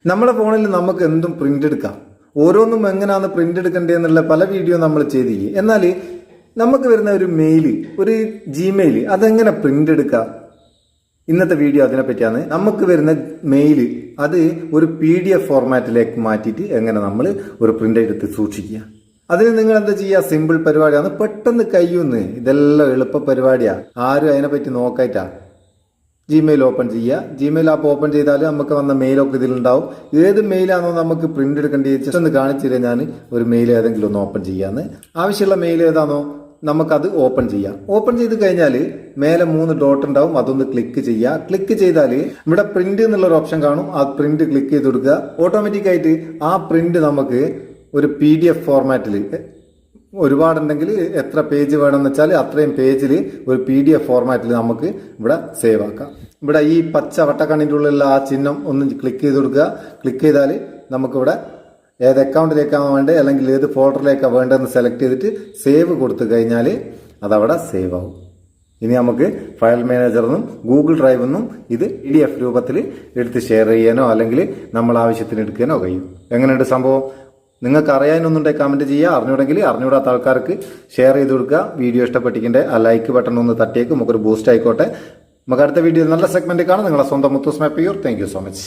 നമ്മുടെ ഫോണിൽ നമുക്ക് എന്തും പ്രിന്റ് എടുക്കാം. ഓരോന്നും എങ്ങനെയാണ് പ്രിന്റ് എടുക്കേണ്ടതെന്നുള്ള പല വീഡിയോ നമ്മൾ ചെയ്തില്ലേ. എന്നാൽ നമുക്ക് വരുന്ന ഒരു മെയില്, ഒരു ജിമെയിൽ, അതെങ്ങനെ പ്രിന്റ് എടുക്കാം? ഇന്നത്തെ വീഡിയോ അതിനെപ്പറ്റിയാണ്. നമുക്ക് വരുന്ന മെയില് അത് ഒരു PDF ഫോർമാറ്റിലേക്ക് മാറ്റിയിട്ട് എങ്ങനെ നമ്മൾ ഒരു പ്രിന്റ് എടുത്ത് സൂക്ഷിക്കുക. അതിന് നിങ്ങൾ എന്താ ചെയ്യുക? സിമ്പിൾ പരിപാടിയാണ്, പെട്ടെന്ന് കഴിയുന്ന്. ഇതെല്ലാം എളുപ്പ പരിപാടിയാണ്. ആരും അതിനെപ്പറ്റി നോക്കായിട്ടാ. ജിമെയിൽ ഓപ്പൺ ചെയ്യുക. ജിമെയിൽ ആപ്പ് ഓപ്പൺ ചെയ്താൽ നമുക്ക് വന്ന മെയിലൊക്കെ ഇതിലുണ്ടാവും. ഏത് മെയിലാണോ നമുക്ക് പ്രിന്റ് എടുക്കേണ്ടി ജസ്റ്റ് ഒന്ന് കാണിച്ചു തരാം. ഞാൻ ഒരു മെയിൽ ഏതെങ്കിലും ഒന്ന് ഓപ്പൺ ചെയ്യാന്ന്. ആവശ്യമുള്ള മെയിൽ ഏതാണോ നമുക്കത് ഓപ്പൺ ചെയ്യാം. ഓപ്പൺ ചെയ്ത് കഴിഞ്ഞാൽ മേലെ 3 ഡോട്ട് ഉണ്ടാവും, അതൊന്ന് ക്ലിക്ക് ചെയ്യുക. ക്ലിക്ക് ചെയ്താൽ ഇവിടെ പ്രിന്റ് എന്നുള്ളൊരു ഓപ്ഷൻ കാണും. ആ പ്രിന്റ് ക്ലിക്ക് ചെയ്ത് കൊടുക്കുക. ഓട്ടോമാറ്റിക്കായിട്ട് ആ പ്രിന്റ് നമുക്ക് ഒരു PDF ഫോർമാറ്റിൽ, ഒരുപാടുണ്ടെങ്കിൽ എത്ര പേജ് വേണമെന്ന് വെച്ചാൽ അത്രയും പേജിൽ ഒരു PDF ഫോർമാറ്റിൽ നമുക്ക് ഇവിടെ സേവ് ആക്കാം. ഇവിടെ ഈ പച്ച വട്ടക്കണ്ണിൻ്റെ ഉള്ളിലുള്ള ആ ചിഹ്നം ഒന്ന് ക്ലിക്ക് ചെയ്ത് കൊടുക്കുക. ക്ലിക്ക് ചെയ്താൽ നമുക്കിവിടെ ഏത് അക്കൗണ്ടിലേക്കാണ് വേണ്ടത് അല്ലെങ്കിൽ ഏത് ഫോൾഡറിലേക്കാണ് വേണ്ടതെന്ന് സെലക്ട് ചെയ്തിട്ട് സേവ് കൊടുത്തു കഴിഞ്ഞാൽ അതവിടെ സേവ് ആവും. ഇനി നമുക്ക് ഫയൽ മാനേജറിനും ഗൂഗിൾ ഡ്രൈവിൽ ഇത് PDF രൂപത്തിൽ എടുത്ത് ഷെയർ ചെയ്യാനോ അല്ലെങ്കിൽ നമ്മൾ ആവശ്യത്തിന് എടുക്കാനോ കഴിയും. എങ്ങനെയുണ്ട് സംഭവം? നിങ്ങൾക്ക് അറിയാനൊന്നുണ്ടെങ്കിൽ കമന്റ് ചെയ്യുക. അറിഞ്ഞൂടാത്ത ആൾക്കാർക്ക് ഷെയർ ചെയ്ത് കൊടുക്കുക. വീഡിയോ ഇഷ്ടപ്പെട്ടിട്ടുണ്ട് ആ ലൈക്ക് ബട്ടൺ ഒന്ന് തട്ടിയേക്ക്, നമുക്കൊരു ബൂസ്റ്റ് ആയിക്കോട്ടെ. നമുക്ക് അടുത്ത വീഡിയോ നല്ല സെഗ്മെന്റ് കാണാം. നിങ്ങളെ സ്വന്തം Muthus Meppayyur. Thank you so much.